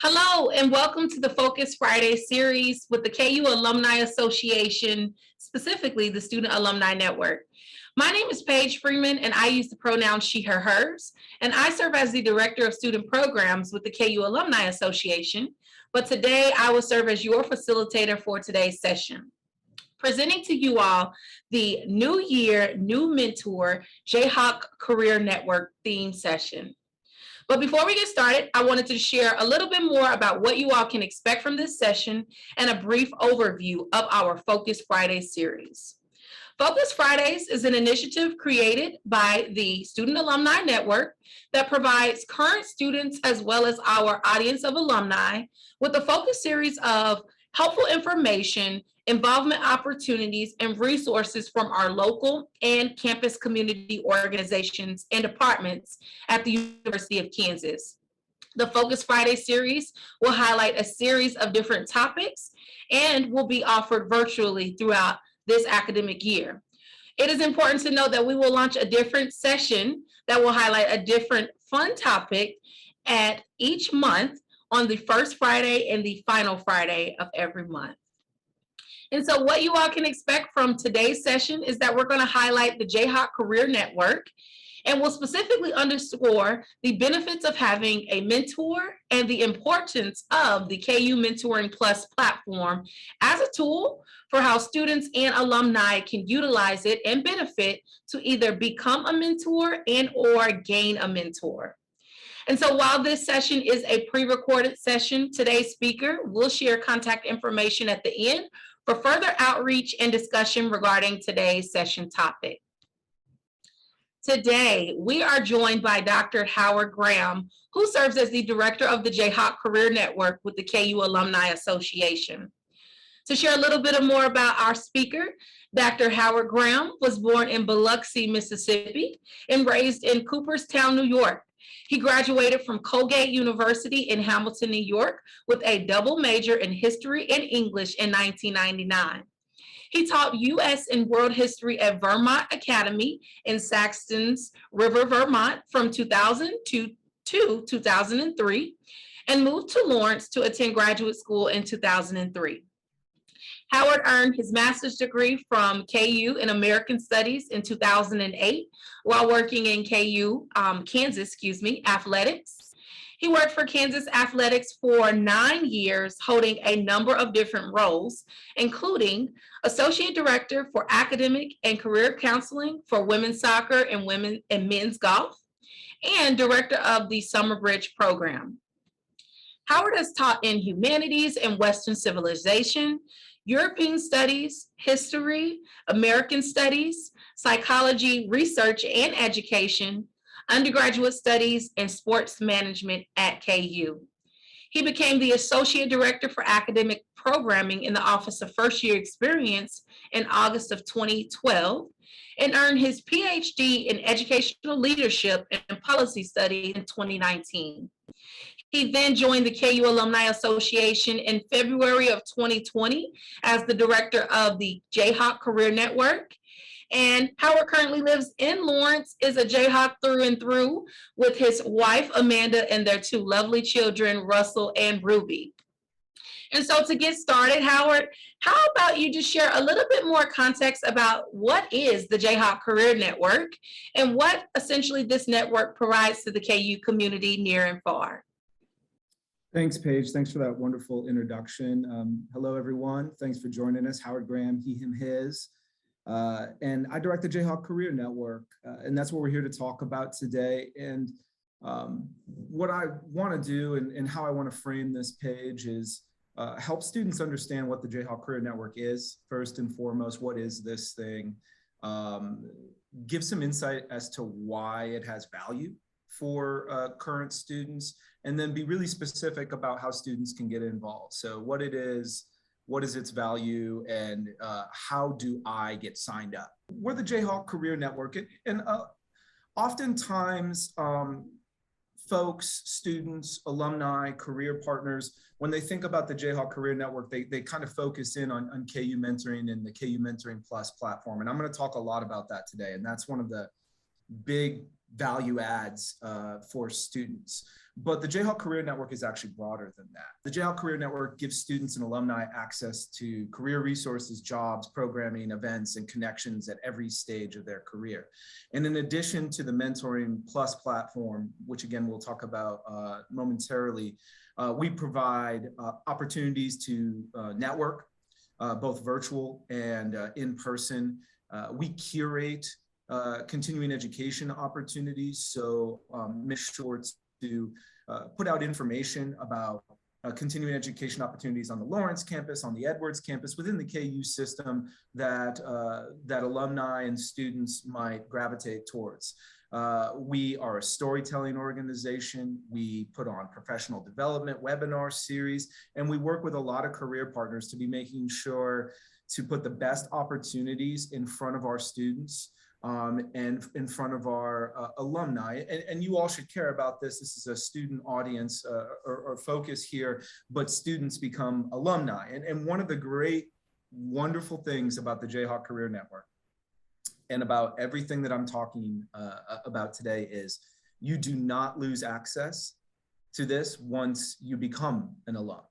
Hello, and welcome to the Focus Friday series with the KU Alumni Association, specifically the Student Alumni Network. My name is Paige Freeman, and I use the pronouns she, her, hers, and I serve as the Director of Student Programs with the KU Alumni Association. But today, I will serve as your facilitator for today's session. Presenting to you all the New Year, New Mentor Jayhawk Career Network theme session. But before we get started, I wanted to share a little bit more about what you all can expect from this session and a brief overview of our Focus Friday series. Focus Fridays is an initiative created by the Student Alumni Network that provides current students as well as our audience of alumni with a focus series of helpful information, involvement opportunities, and resources from our local and campus community organizations and departments at the University of Kansas. The Focus Friday series will highlight a series of different topics and will be offered virtually throughout this academic year. It is important to note that we will launch a different session that will highlight a different fun topic at each month on the first Friday and the final Friday of every month. And so what you all can expect from today's session is that we're going to highlight the Jayhawk Career Network, and we'll specifically underscore the benefits of having a mentor and the importance of the KU Mentoring Plus platform as a tool for how students and alumni can utilize it and benefit to either become a mentor and or gain a mentor. And so while this session is a pre-recorded session, today's speaker will share contact information at the end for further outreach and discussion regarding today's session topic. Today, we are joined by Dr. Howard Graham, who serves as the director of the Jayhawk Career Network with the KU Alumni Association. To share a little bit more about our speaker, Dr. Howard Graham was born in Biloxi, Mississippi, and raised in Cooperstown, New York. He graduated from Colgate University in Hamilton, New York, with a double major in history and English in 1999. He taught U.S. and world history at Vermont Academy in Saxton's River, Vermont from 2000 to 2003, and moved to Lawrence to attend graduate school in 2003. Howard earned his master's degree from KU in American Studies in 2008 while working in Kansas athletics. He worked for Kansas Athletics for 9 years, holding a number of different roles, including Associate Director for Academic and Career Counseling for Women's Soccer and Men's Golf, and Director of the Summer Bridge Program. Howard has taught in Humanities and Western Civilization, European Studies, History, American Studies, Psychology, Research and Education, Undergraduate Studies, and Sports Management at KU. He became the Associate Director for Academic Programming in the Office of First Year Experience in August of 2012 and earned his PhD in Educational Leadership and Policy Studies in 2019. He then joined the KU Alumni Association in February of 2020 as the director of the Jayhawk Career Network. And Howard currently lives in Lawrence, is a Jayhawk through and through, with his wife, Amanda, and their 2 lovely children, Russell and Ruby. And so to get started, Howard, how about you just share a little bit more context about what is the Jayhawk Career Network and what essentially this network provides to the KU community near and far? Thanks, Paige. Thanks for that wonderful introduction. Hello, everyone. Thanks for joining us. Howard Graham, he, him, his. And I direct the Jayhawk Career Network, and that's what we're here to talk about today. And what I want to do and how I want to frame this page is help students understand what the Jayhawk Career Network is, first and foremost. What is this thing? Give some insight as to why it has value for current students, and then be really specific about how students can get involved. So what it is, what is its value, and how do I get signed up? We're the Jayhawk Career Network, and oftentimes folks, students, alumni, career partners, when they think about the Jayhawk Career Network, they kind of focus in on KU Mentoring and the KU Mentoring Plus platform. And I'm going to talk a lot about that today. And that's one of the big value adds for students. But the Jayhawk Career Network is actually broader than that. The Jayhawk Career Network gives students and alumni access to career resources, jobs, programming, events, and connections at every stage of their career. And in addition to the Mentoring Plus platform, which again we'll talk about momentarily, we provide opportunities to network, both virtual and in person. We curate continuing education opportunities, so make sure to put out information about continuing education opportunities on the Lawrence campus, on the Edwards campus, within the KU system that, that alumni and students might gravitate towards. We are a storytelling organization. We put on professional development webinar series, and we work with a lot of career partners to be making sure to put the best opportunities in front of our students and in front of our alumni. And you all should care about this. This is a student audience or focus here, but students become alumni. And one of the great, wonderful things about the Jayhawk Career Network and about everything that I'm talking about today is you do not lose access to this once you become an alum.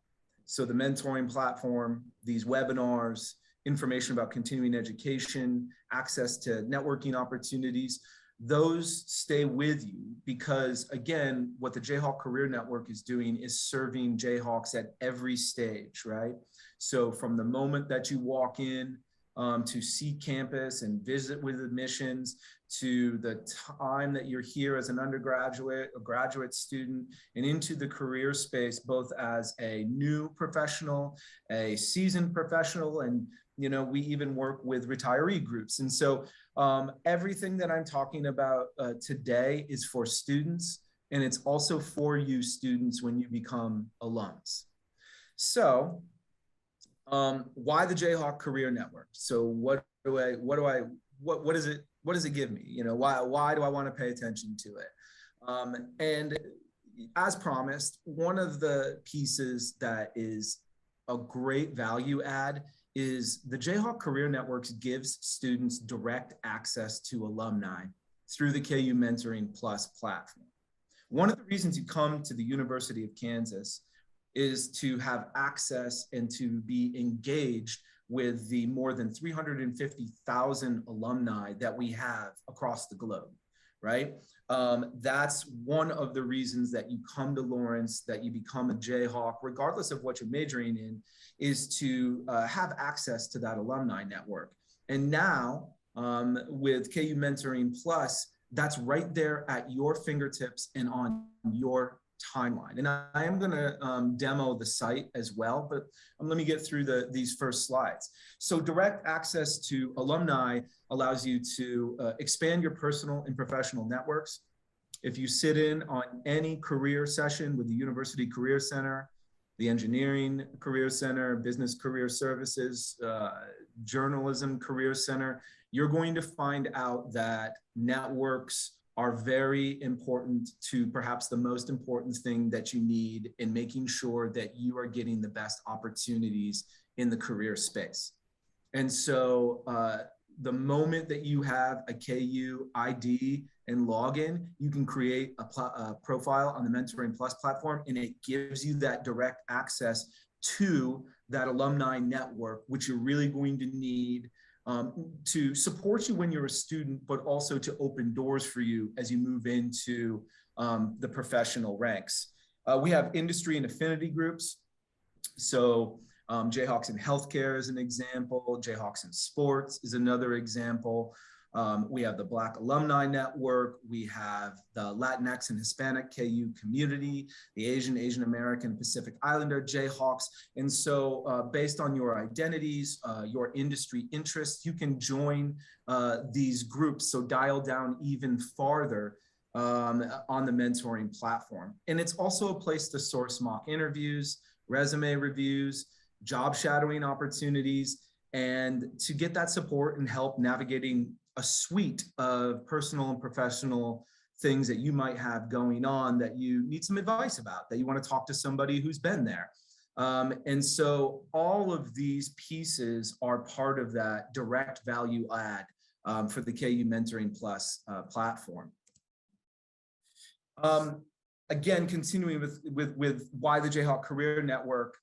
So the mentoring platform, these webinars, information about continuing education, access to networking opportunities, those stay with you because, again, what the Jayhawk Career Network is doing is serving Jayhawks at every stage, right? So from the moment that you walk in to see campus and visit with admissions, to the time that you're here as an undergraduate, a graduate student, and into the career space, both as a new professional, a seasoned professional, and we even work with retiree groups. And so everything that I'm talking about today is for students, and it's also for you students when you become alums. So why the Jayhawk Career Network? So what does it give me? Why do I want to pay attention to it? And as promised, one of the pieces that is a great value add is the Jayhawk Career Network gives students direct access to alumni through the KU Mentoring Plus platform. One of the reasons you come to the University of Kansas is to have access and to be engaged with the more than 350,000 alumni that we have across the globe, right? That's one of the reasons that you come to Lawrence, that you become a Jayhawk, regardless of what you're majoring in, is to have access to that alumni network. And now with KU Mentoring Plus, that's right there at your fingertips and on your timeline. And I am going to demo the site as well, but let me get through these first slides. So direct access to alumni allows you to expand your personal and professional networks. If you sit in on any career session with the University Career Center, the Engineering Career Center, Business Career Services, Journalism Career Center, you're going to find out that networks are very important to perhaps the most important thing that you need in making sure that you are getting the best opportunities in the career space. And so the moment that you have a KU ID and login, you can create a profile on the Mentoring Plus platform, and it gives you that direct access to that alumni network, which you're really going to need to support you when you're a student, but also to open doors for you as you move into the professional ranks. We have industry and affinity groups. So Jayhawks in healthcare is an example. Jayhawks in sports is another example. We have the Black Alumni Network. We have the Latinx and Hispanic KU community, the Asian American, Pacific Islander Jayhawks. And so based on your identities, your industry interests, you can join these groups. So dial down even farther on the mentoring platform. And it's also a place to source mock interviews, resume reviews, job shadowing opportunities, and to get that support and help navigating a suite of personal and professional things that you might have going on that you need some advice about, that you want to talk to somebody who's been there. And so all of these pieces are part of that direct value add for the KU Mentoring Plus platform. Again, continuing with why the Jayhawk Career Network,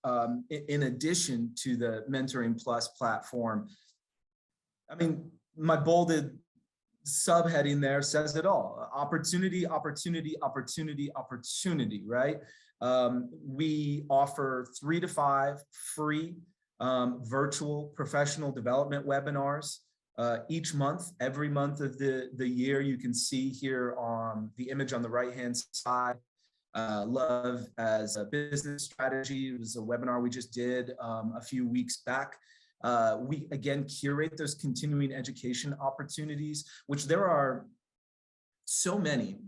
in addition to the Mentoring Plus platform, I mean, my bolded subheading there says it all: opportunity, opportunity, opportunity, opportunity, right? We offer 3 to 5 free virtual professional development webinars each month. Every month of the year. You can see here on the image on the right-hand side, Love as a Business Strategy. It was a webinar we just did a few weeks back. We again curate those continuing education opportunities, which there are so many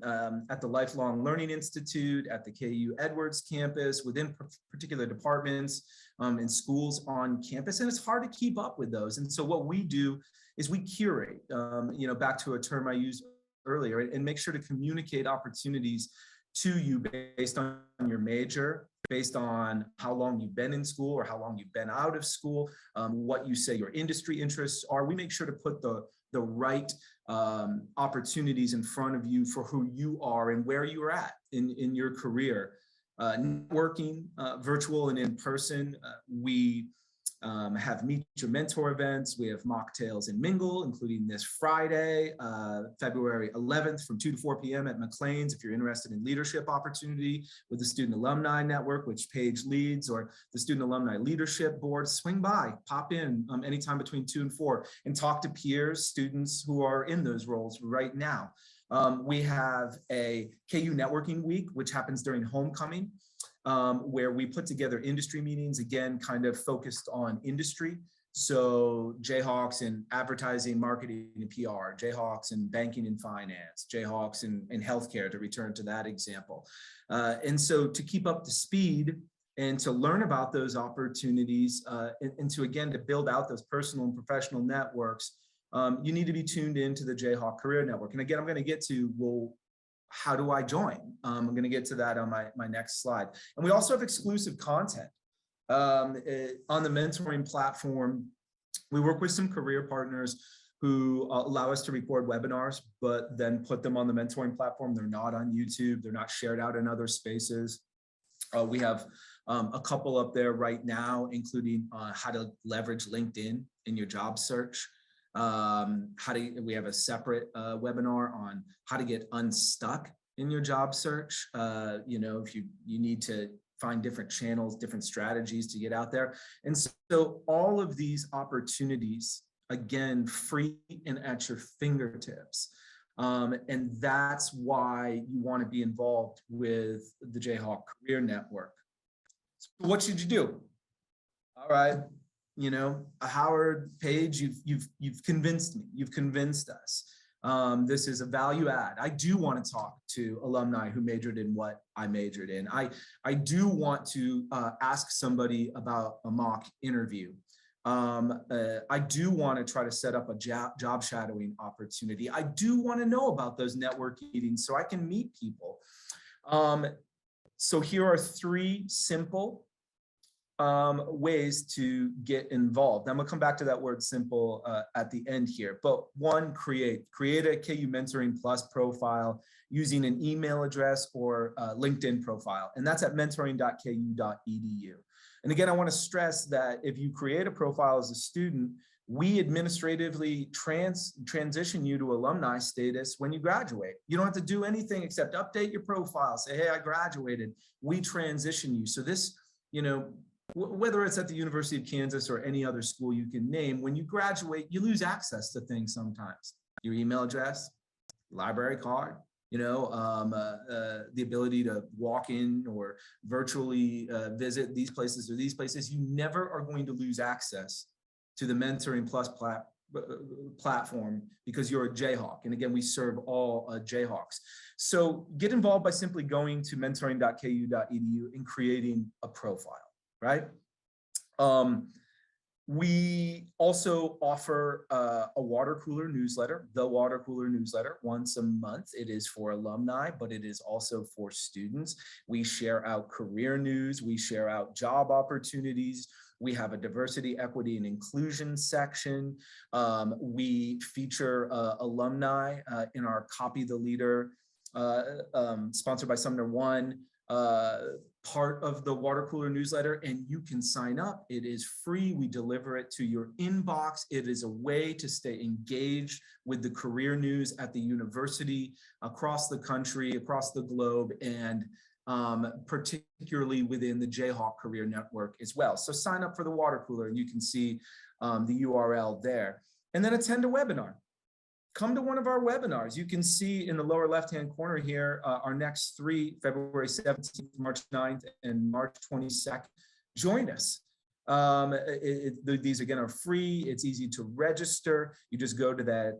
at the Lifelong Learning Institute, at the KU Edwards campus, within particular departments and schools on campus, and it's hard to keep up with those. And so what we do is we curate, back to a term I used earlier, and make sure to communicate opportunities to you based on your major, based on how long you've been in school or how long you've been out of school, what you say your industry interests are. We make sure to put the right opportunities in front of you for who you are and where you're at in your career. Networking, virtual and in person. We have Meet Your Mentor events. We have Mocktails and Mingle, including this Friday, February 11th from 2 to 4 p.m. at McLean's. If you're interested in leadership opportunity with the Student Alumni Network, which Paige leads, or the Student Alumni Leadership Board, swing by, pop in anytime between 2 and 4 and talk to peers, students who are in those roles right now. We have a KU Networking Week, which happens during homecoming, where we put together industry meetings, again, kind of focused on industry. So Jayhawks in advertising, marketing, and PR, Jayhawks in banking and finance, Jayhawks in healthcare, to return to that example. And so to keep up to speed and to learn about those opportunities and to, again, to build out those personal and professional networks, you need to be tuned into the Jayhawk Career Network. And again, I'm going to get to, well, how do I join? I'm going to get to that on my next slide. And we also have exclusive content on the mentoring platform. We work with some career partners who allow us to record webinars, but then put them on the mentoring platform. They're not on YouTube. They're not shared out in other spaces. We have a couple up there right now, including how to leverage LinkedIn in your job search. We have a separate webinar on how to get unstuck in your job search. If you need to find different channels, different strategies to get out there. And so all of these opportunities, again, free and at your fingertips. And that's why you want to be involved with the Jayhawk Career Network. So what should you do? All right. Howard, Paige, you've convinced me. You've convinced us. This is a value add. I do want to talk to alumni who majored in what I majored in. I do want to ask somebody about a mock interview. I do want to try to set up a job shadowing opportunity. I do want to know about those network meetings so I can meet people. So here are 3 simple ways to get involved. I'm gonna come back to that word simple at the end here, but 1, create a KU Mentoring Plus profile using an email address or LinkedIn profile, and that's at mentoring.ku.edu. And again, I want to stress that if you create a profile as a student, we administratively transition you to alumni status when you graduate. You don't have to do anything except update your profile, say, hey, I graduated. We transition you. So this, whether it's at the University of Kansas or any other school you can name, when you graduate, you lose access to things sometimes. Your email address, library card, the ability to walk in or virtually visit these places or these places. You never are going to lose access to the Mentoring Plus platform because you're a Jayhawk. And again, we serve all Jayhawks. So get involved by simply going to mentoring.ku.edu and creating a profile. Right? We also offer a water cooler newsletter, the water cooler newsletter, once a month. It is for alumni, but it is also for students. We share out career news. We share out job opportunities. We have a diversity, equity, and inclusion section. We feature alumni in our Copy the Leader sponsored by Sumner One, part of the water cooler newsletter, and you can sign up. It is free. We deliver it to your inbox. It is a way to stay engaged with the career news at the university, across the country, across the globe, and particularly within the Jayhawk Career Network as well. So sign up for the water cooler, and you can see the URL there. And then attend a webinar. Come to one of our webinars. You can see in the lower left-hand corner here, our next three, February 17th, March 9th, and March 22nd. Join us. These again are free. It's easy to register. You just go to that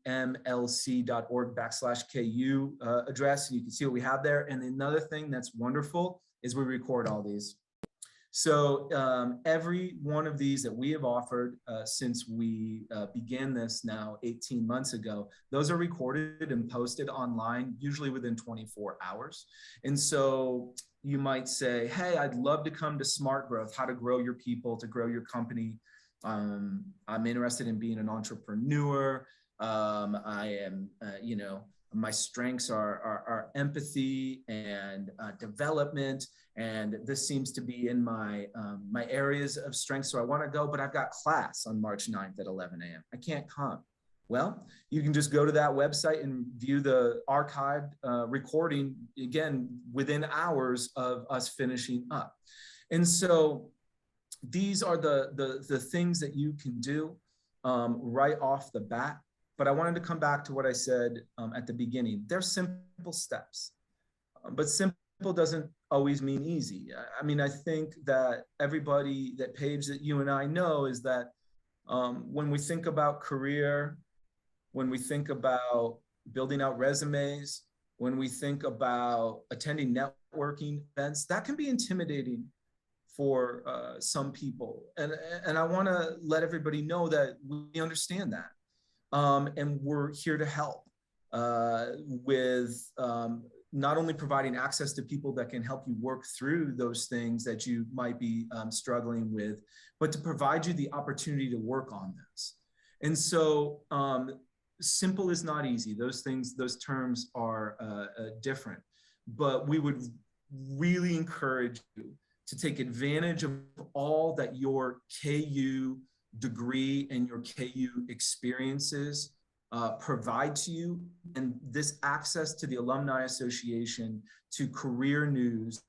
alumlc.org/KU address, and you can see what we have there. And another thing that's wonderful is we record all these. So every one of these that we have offered since we began this now 18 months ago, those are recorded and posted online, usually within 24 hours. And so you might say, hey, I'd love to come to Smart Growth, how to grow your people, to grow your company. I'm interested in being an entrepreneur. I am, my strengths are empathy and development, and this seems to be in my my areas of strength. So I want to go, but I've got class on March 9th at 11 a.m. I can't come. Well, you can just go to that website and view the archived recording, again, within hours of us finishing up. And so these are the things that you can do right off the bat. But I wanted to come back to what I said at the beginning. They're simple steps, but simple doesn't always mean easy. I mean, I think that everybody, that Paige, that you and I know, is that when we think about career, when we think about building out resumes, when we think about attending networking events, that can be intimidating for some people. And I want to let everybody know that we understand that. And we're here to help with not only providing access to people that can help you work through those things that you might be struggling with, but to provide you the opportunity to work on those. And so simple is not easy. Those things, those terms are different, but we would really encourage you to take advantage of all that your KU degree and your KU experiences provide to you, and this access to the Alumni Association, to career news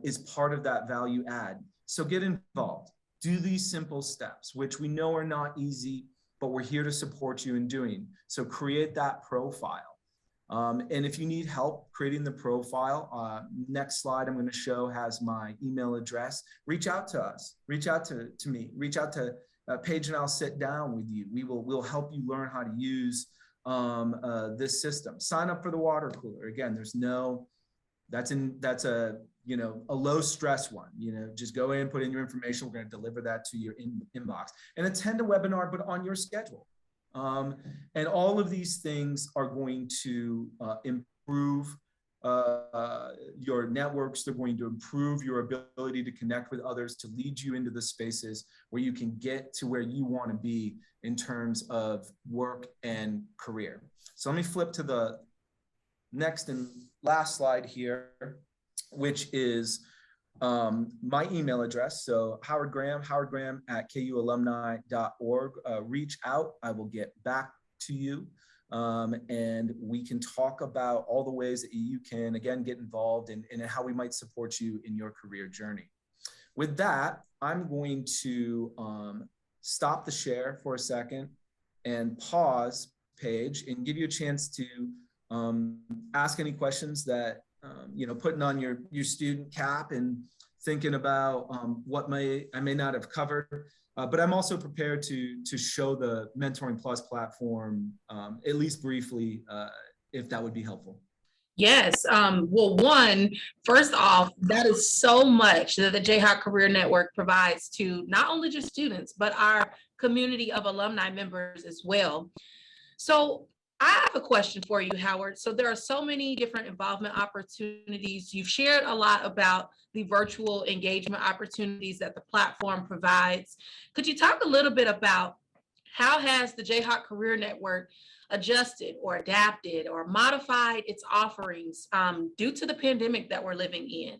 is part of that value add. So get involved, do these simple steps, which we know are not easy, but we're here to support you in doing. So create that profile. And if you need help creating the profile, next slide I'm going to show has my email address. Reach out to us, reach out to me, reach out to Paige, and I'll sit down with you. We'll help you learn how to use this system. Sign up for the water cooler. Again, that's a low stress one. Just go in, put in your information. We're going to deliver that to your inbox, and attend a webinar, but on your schedule. And all of these things are going to improve your networks. They're going to improve your ability to connect with others, to lead you into the spaces where you can get to where you want to be in terms of work and career. So let me flip to the next and last slide here, which is my email address. So Howard Graham at kualumni.org. Reach out. I will get back to you. And we can talk about all the ways that you can, again, get involved in how we might support you in your career journey. With that, I'm going to stop the share for a second and pause, Paige, and give you a chance to ask any questions that, putting on your student cap and thinking about what I may not have covered. But I'm also prepared to show the Mentoring Plus platform, at least briefly, if that would be helpful. Yes. Well, first off, that is so much that the Jayhawk Career Network provides to not only just students, but our community of alumni members as well. So I have a question for you, Howard. So there are so many different involvement opportunities. You've shared a lot about the virtual engagement opportunities that the platform provides. Could you talk a little bit about how has the Jayhawk Career Network adjusted or adapted or modified its offerings due to the pandemic that we're living in?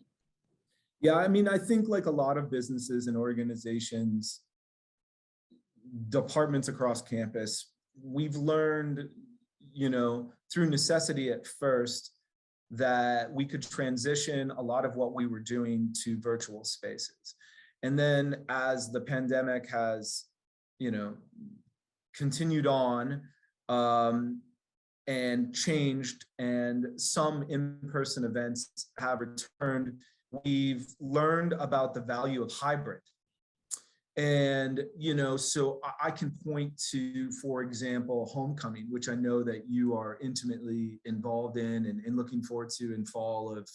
Yeah, I mean, I think like a lot of businesses and organizations, departments across campus, we've learned, through necessity at first, that we could transition a lot of what we were doing to virtual spaces. And then as the pandemic has, continued on and changed, and some in-person events have returned, we've learned about the value of hybrid. And, so I can point to, for example, homecoming, which I know that you are intimately involved in and looking forward to in fall of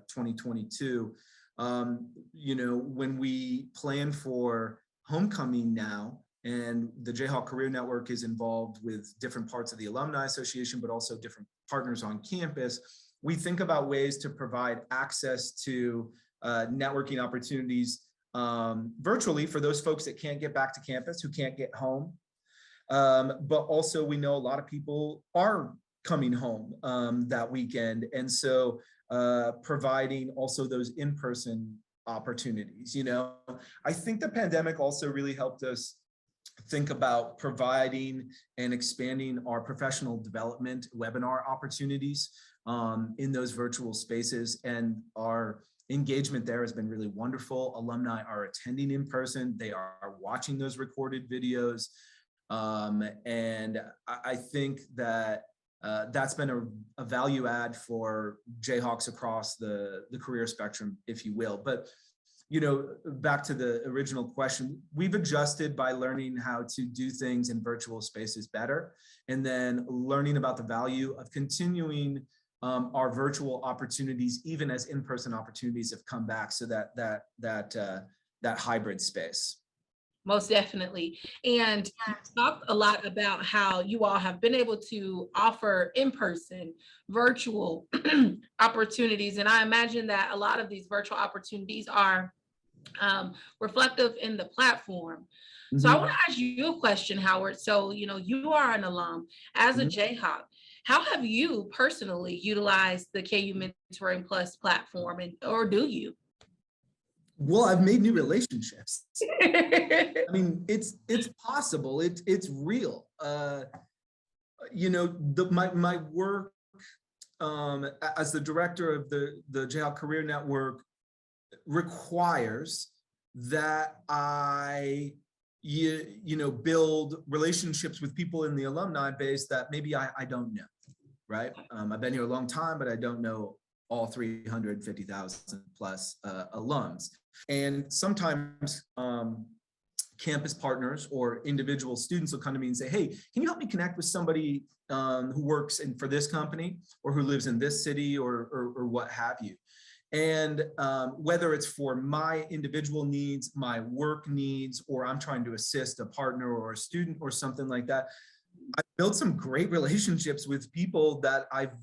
2022. When we plan for homecoming now, and the Jayhawk Career Network is involved with different parts of the Alumni Association, but also different partners on campus, we think about ways to provide access to networking opportunities virtually for those folks that can't get back to campus, who can't get home. But also we know a lot of people are coming home that weekend. And so providing also those in-person opportunities. I think the pandemic also really helped us think about providing and expanding our professional development webinar opportunities in those virtual spaces, and our engagement there has been really wonderful. Alumni are attending in person, they are watching those recorded videos, and I think that that's been a value add for Jayhawks across the career spectrum, if you will. But back to the original question, we've adjusted by learning how to do things in virtual spaces better, and then learning about the value of continuing our virtual opportunities, even as in-person opportunities have come back. So that hybrid space. Most definitely. And you talked a lot about how you all have been able to offer in-person, virtual opportunities. And I imagine that a lot of these virtual opportunities are reflective in the platform. Mm-hmm. So I want to ask you a question, Howard. So, you are an alum. As a Jayhawk, how have you personally utilized the KU Mentoring Plus platform, or do you? Well, I've made new relationships. I mean, it's possible. It's real. My work as the director of the Jayhawk Career Network requires that I build relationships with people in the alumni base that maybe I don't know, right? I've been here a long time, but I don't know all 350,000 plus alums. And sometimes campus partners or individual students will come to me and say, hey, can you help me connect with somebody who works for this company, or who lives in this city, or what have you? And whether it's for my individual needs, my work needs, or I'm trying to assist a partner or a student or something like that, I've built some great relationships with people that I've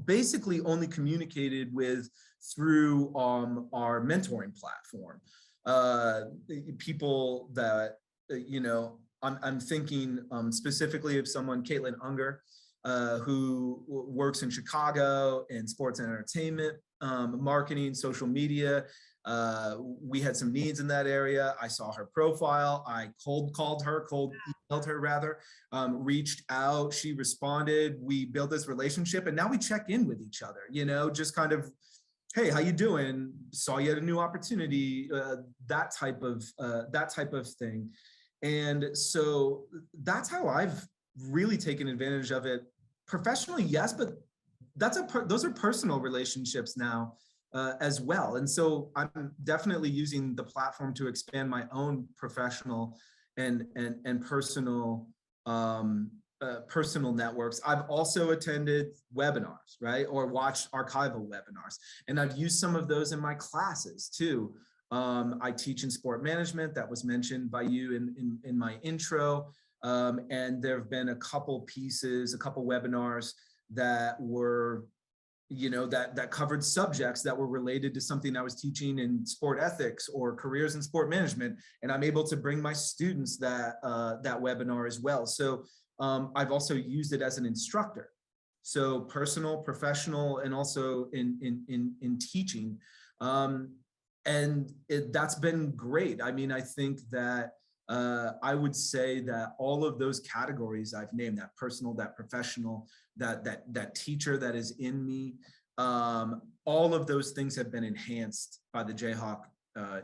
basically only communicated with through our mentoring platform. People that, I'm thinking specifically of someone, Caitlin Unger, who works in Chicago in sports and entertainment, marketing, social media. We had some needs in that area. I saw her profile. I emailed her rather, reached out. She responded. We built this relationship, and now we check in with each other, just kind of, hey, how you doing? Saw you had a new opportunity, that type of thing. And so that's how I've really taken advantage of it professionally. Yes, but those are personal relationships now as well. And so I'm definitely using the platform to expand my own professional and personal personal networks. I've also attended webinars, right? Or watched archival webinars. And I've used some of those in my classes too. I teach in sport management, that was mentioned by you in my intro. And there have been a couple webinars that were, that covered subjects that were related to something I was teaching in sport ethics or careers in sport management. And I'm able to bring my students that webinar as well. So I've also used it as an instructor. So personal, professional, and also in teaching. And that's been great. I mean, I think that I would say that all of those categories I've named, that personal, that professional, that teacher that is in me, all of those things have been enhanced by the Jayhawk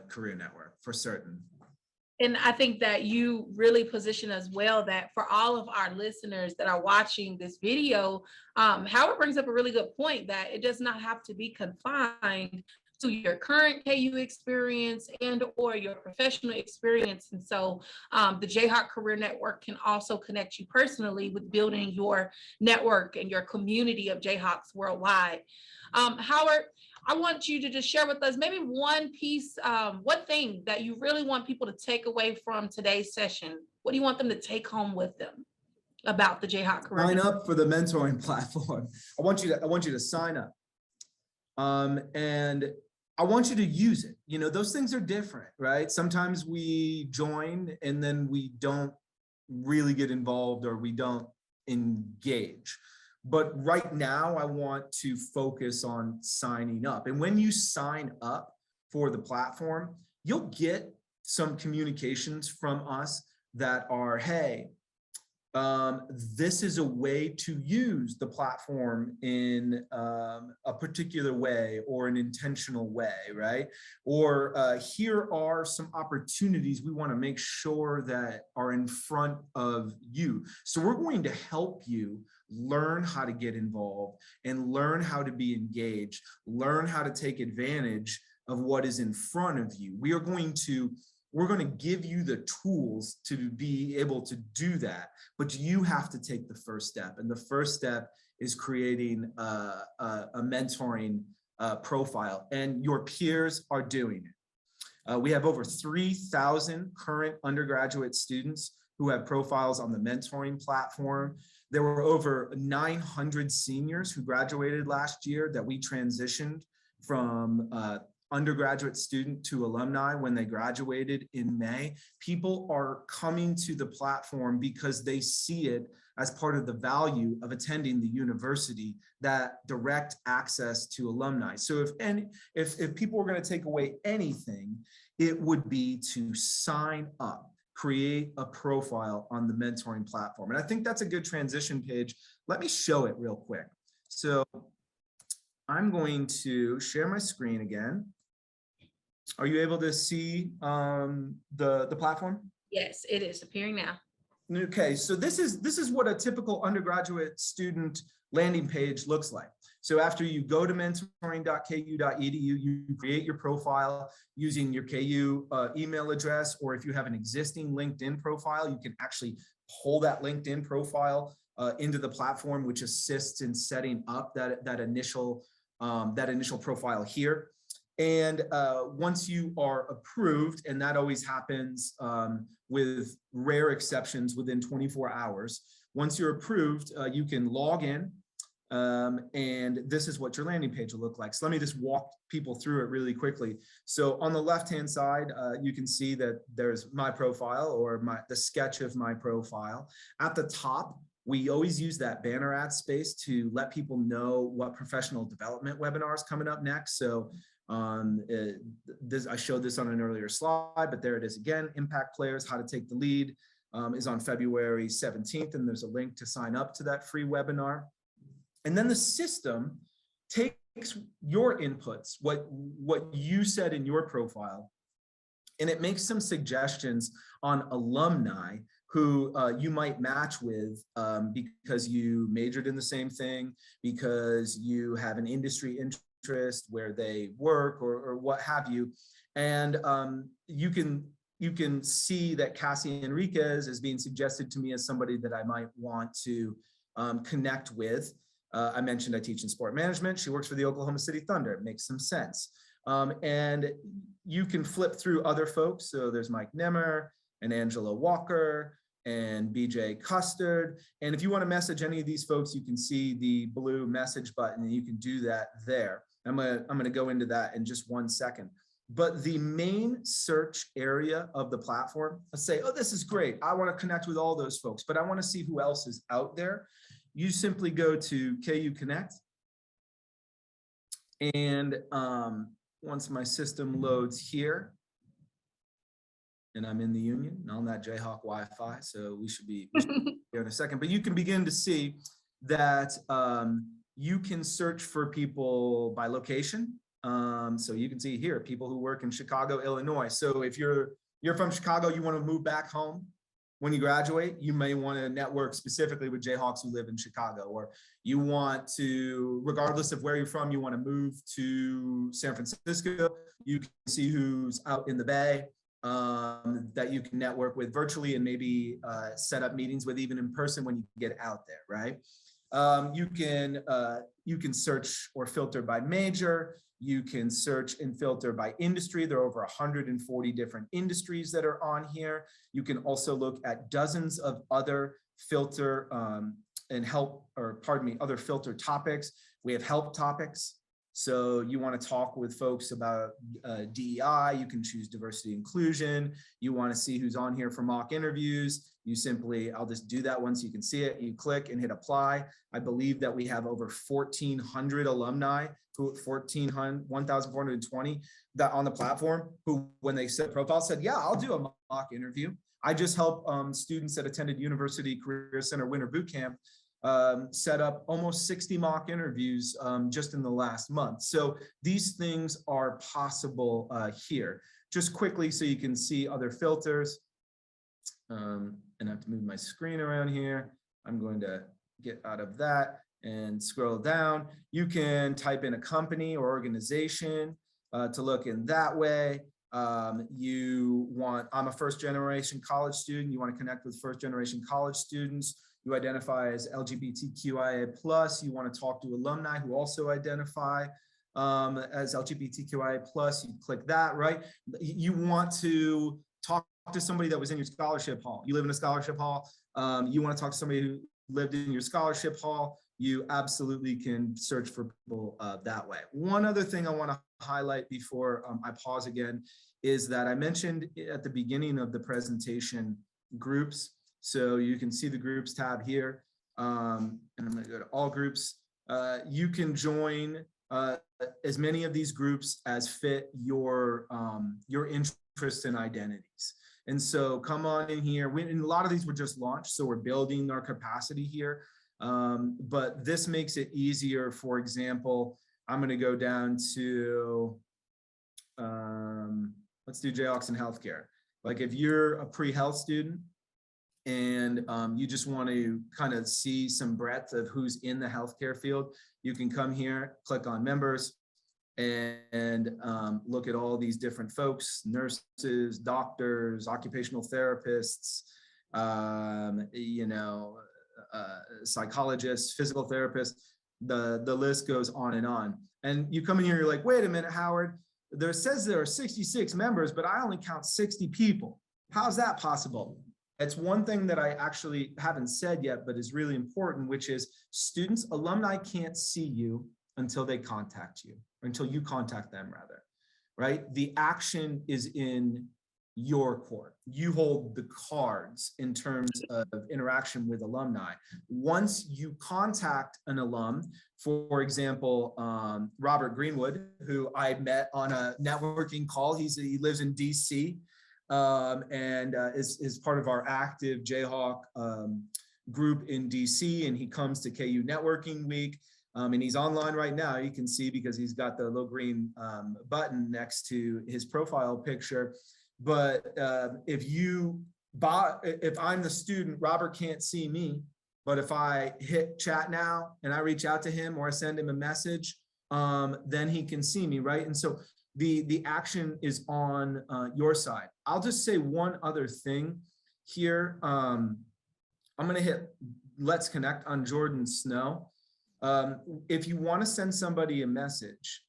Career Network, for certain. And I think that you really position as well that for all of our listeners that are watching this video, Howard brings up a really good point that it does not have to be confined to your current KU experience and or your professional experience. And so the Jayhawk Career Network can also connect you personally with building your network and your community of Jayhawks worldwide. Howard, I want you to just share with us maybe one piece, one thing that you really want people to take away from today's session. What do you want them to take home with them about the Jayhawk Career Sign Network? up for the mentoring platform. I want you to sign up. And I want you to use it. You know, those things are different, right? Sometimes we join and then we don't really get involved or we don't engage. But right now I want to focus on signing up. And when you sign up for the platform, you'll get some communications from us that are, hey, this is a way to use the platform in a particular way or an intentional way, right? Or here are some opportunities we want to make sure that are in front of you. So we're going to help you learn how to get involved and learn how to be engaged, learn how to take advantage of what is in front of you. We're going to give you the tools to be able to do that, but you have to take the first step. And the first step is creating a mentoring profile, and your peers are doing it. We have over 3,000 current undergraduate students who have profiles on the mentoring platform. There were over 900 seniors who graduated last year that we transitioned from undergraduate student to alumni when they graduated in May. People are coming to the platform because they see it as part of the value of attending the university, that direct access to alumni. So if people were going to take away anything, it would be to sign up, create a profile on the mentoring platform. And I think that's a good transition page. Let me show it real quick. So I'm going to share my screen again. Are you able to see the platform? Yes, it is appearing now. Okay, so this is what a typical undergraduate student landing page looks like. So after you go to mentoring.ku.edu, you create your profile using your KU email address, or if you have an existing LinkedIn profile, you can actually pull that LinkedIn profile into the platform, which assists in setting up that initial profile here. And once you are approved, and that always happens with rare exceptions within 24 hours, once you're approved, you can log in, and this is what your landing page will look like. So let me just walk people through it really quickly. So on the left-hand side, you can see that there's my profile, or the sketch of my profile. At the top, we always use that banner ad space to let people know what professional development webinars coming up next. So I showed this on an earlier slide, but there it is again. Impact Players, How to Take the Lead is on February 17th, and there's a link to sign up to that free webinar. And then the system takes your inputs, what you said in your profile, and it makes some suggestions on alumni who you might match with because you majored in the same thing, because you have an industry interest where they work, or what have you. And you can see that Cassie Enriquez is being suggested to me as somebody that I might want to connect with. I mentioned I teach in sport management. She works for the Oklahoma City Thunder. It makes some sense. And you can flip through other folks. So there's Mike Nemmer and Angela Walker and BJ Custard. And if you want to message any of these folks, you can see the blue message button, and you can do that there. I'm gonna go into that in just 1 second. But the main search area of the platform, let's say, oh, this is great. I want to connect with all those folks, but I want to see who else is out there. You simply go to KU Connect. And once my system loads here, and I'm in the Union and on that Jayhawk Wi-Fi, so we should be here in a second, but you can begin to see that you can search for people by location. So you can see here, people who work in Chicago, Illinois. So if you're from Chicago, you want to move back home when you graduate, you may want to network specifically with Jayhawks who live in Chicago, or you want to, regardless of where you're from, you want to move to San Francisco, you can see who's out in the Bay that you can network with virtually and maybe set up meetings with even in person when you get out there, right? You can search or filter by major. You can search and filter by industry. There are over 140 different industries that are on here. You can also look at dozens of other filter other filter topics. We have help topics. So you want to talk with folks about DEI, you can choose diversity inclusion. You want to see who's on here for mock interviews. You simply, I'll just do that once you can see it. You click and hit apply. I believe that we have over 1,400 alumni, 1,420 that on the platform who, when they set profile, said, yeah, I'll do a mock interview. I just help students that attended University Career Center Winter Boot Camp set up almost 60 mock interviews just in the last month. So these things are possible here. Just quickly so you can see other filters. And I have to move my screen around here. I'm going to get out of that and scroll down. You can type in a company or organization to look in that way. I'm a first generation college student. You want to connect with first generation college students. You identify as LGBTQIA+, you want to talk to alumni who also identify as LGBTQIA+, you click that, right? You want to talk to somebody that was in your scholarship hall. You live in a scholarship hall. You want to talk to somebody who lived in your scholarship hall. You absolutely can search for people that way. One other thing I want to highlight before I pause again is that I mentioned at the beginning of the presentation groups. So you can see the groups tab here, and I'm going to go to all groups. You can join as many of these groups as fit your interests and identities. And so come on in here. And a lot of these were just launched, so we're building our capacity here. But this makes it easier. For example, I'm going to go down to, let's do Jayhawks in healthcare. Like if you're a pre-health student, and you just want to kind of see some breadth of who's in the healthcare field, you can come here, click on members, and look at all these different folks, nurses, doctors, occupational therapists, psychologists, physical therapists, the list goes on and on. And you come in here, you're like, wait a minute, Howard, there says there are 66 members, but I only count 60 people. How's that possible? It's one thing that I actually haven't said yet, but is really important, which is students, alumni can't see you until they contact you, or until you contact them rather, right? The action is in your court. You hold the cards in terms of interaction with alumni. Once you contact an alum, for example, Robert Greenwood, who I met on a networking call, he lives in DC. And is part of our active Jayhawk group in DC, and he comes to KU Networking Week, and he's online right now. You can see because he's got the little green button next to his profile picture. But if I'm the student, Robert can't see me, but if I hit chat now and I reach out to him or I send him a message, then he can see me, right? And so the action is on your side. I'll just say one other thing here. I'm going to hit Let's Connect on Jordan Snow. If you want to send somebody a message,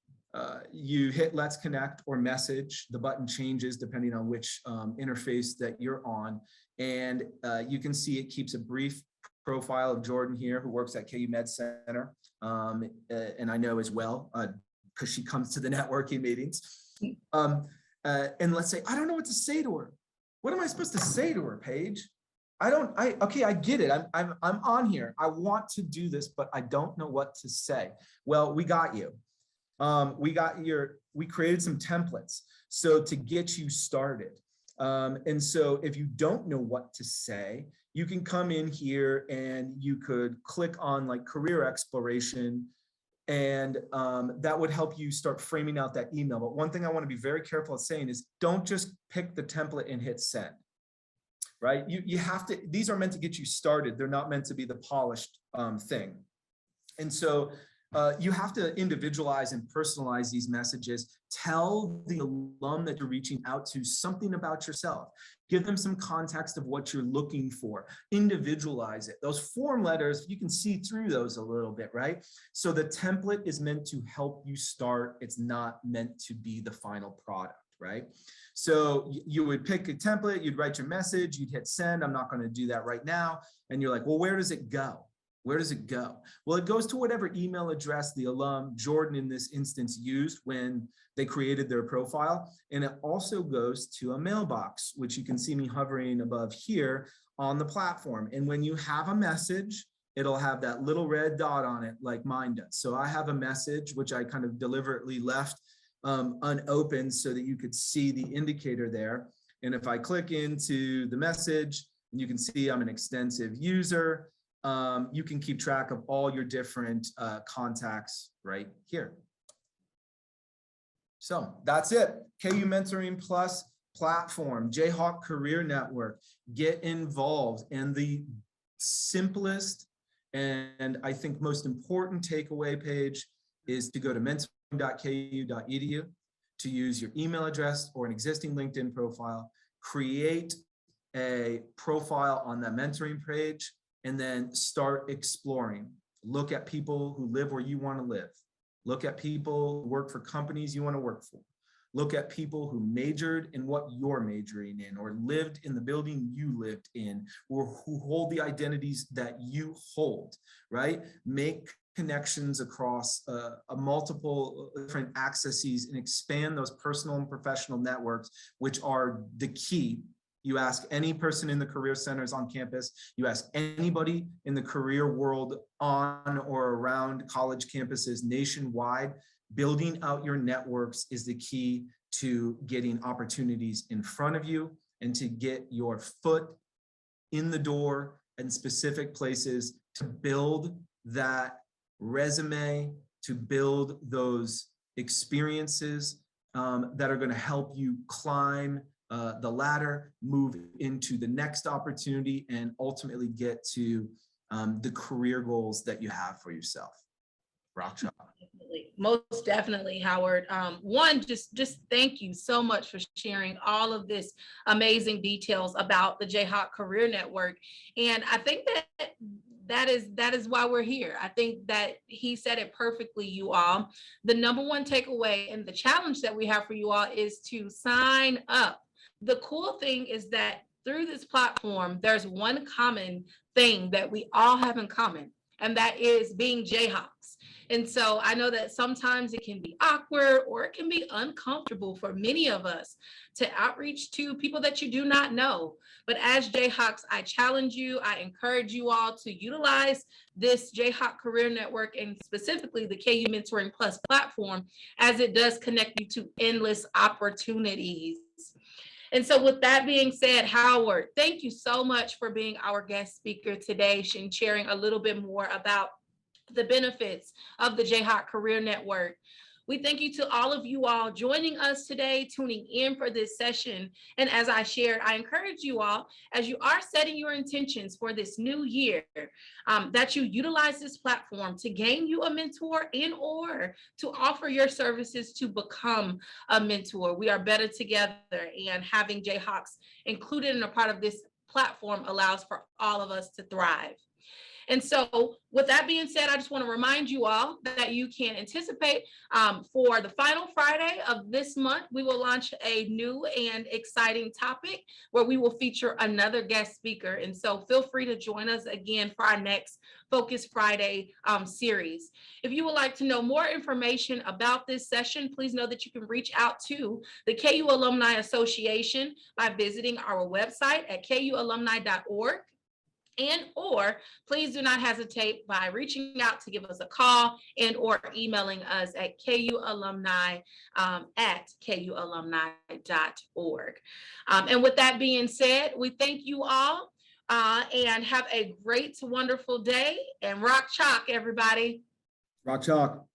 you hit Let's Connect or message. The button changes depending on which interface that you're on. And you can see it keeps a brief profile of Jordan here, who works at KU Med Center. And I know as well, because she comes to the networking meetings. And let's say, I don't know what to say to her. What am I supposed to say to her, Paige? Okay, I get it. I'm on here. I want to do this, but I don't know what to say. Well, we got you. We created some templates. So to get you started. And so if you don't know what to say, you can come in here and you could click on like career exploration, and that would help you start framing out that email. But one thing I want to be very careful of saying is don't just pick the template and hit send, right? You have to, these are meant to get you started. They're not meant to be the polished thing. And so you have to individualize and personalize these messages. Tell the alum that you're reaching out to something about yourself. Give them some context of what you're looking for. Individualize it. Those form letters, you can see through those a little bit, right? So the template is meant to help you start. It's not meant to be the final product, right? So you would pick a template, you'd write your message, you'd hit send. I'm not going to do that right now. And you're like, well, where does it go? Where does it go? Well, it goes to whatever email address the alum, Jordan in this instance, used when they created their profile. And it also goes to a mailbox, which you can see me hovering above here on the platform. And when you have a message, it'll have that little red dot on it like mine does. So I have a message, which I kind of deliberately left unopened so that you could see the indicator there. And if I click into the message, and you can see I'm an extensive user, you can keep track of all your different contacts right here. So that's it. KU Mentoring Plus platform, Jayhawk Career Network. Get involved. And the simplest and I think most important takeaway page is to go to mentoring.ku.edu to use your email address or an existing LinkedIn profile, create a profile on that mentoring page, and then start exploring. Look at people who live where you want to live. Look at people who work for companies you want to work for. Look at people who majored in what you're majoring in, or lived in the building you lived in, or who hold the identities that you hold, right? Make connections across a multiple different accesses and expand those personal and professional networks, which are the key. You ask any person in the career centers on campus, you ask anybody in the career world on or around college campuses nationwide, building out your networks is the key to getting opportunities in front of you and to get your foot in the door in specific places to build that resume, to build those experiences that are going to help you climb the ladder, move into the next opportunity, and ultimately get to the career goals that you have for yourself. Rock shop. Most definitely, Howard. One, just thank you so much for sharing all of this amazing details about the Jayhawk Career Network. And I think that is why we're here. I think that he said it perfectly, you all. The number one takeaway and the challenge that we have for you all is to sign up. The cool thing is that through this platform, there's one common thing that we all have in common, and that is being Jayhawks. And so I know that sometimes it can be awkward or it can be uncomfortable for many of us to outreach to people that you do not know. But as Jayhawks, I challenge you, I encourage you all to utilize this Jayhawk Career Network and specifically the KU Mentoring Plus platform, as it does connect you to endless opportunities. And so with that being said, Howard, thank you so much for being our guest speaker today and sharing a little bit more about the benefits of the Jayhawk Career Network. We thank you to all of you all joining us today, tuning in for this session. And as I shared, I encourage you all, as you are setting your intentions for this new year, that you utilize this platform to gain you a mentor and or to offer your services to become a mentor. We are better together, and having Jayhawks included in a part of this platform allows for all of us to thrive. And so with that being said, I just want to remind you all that you can anticipate for the final Friday of this month, we will launch a new and exciting topic where we will feature another guest speaker. And so feel free to join us again for our next Focus Friday series. If you would like to know more information about this session, please know that you can reach out to the KU Alumni Association by visiting our website at kualumni.org. Or please do not hesitate by reaching out to give us a call or emailing us at kualumni at kualumni.org. And with that being said, we thank you all and have a great, wonderful day, and rock chalk, everybody. Rock chalk.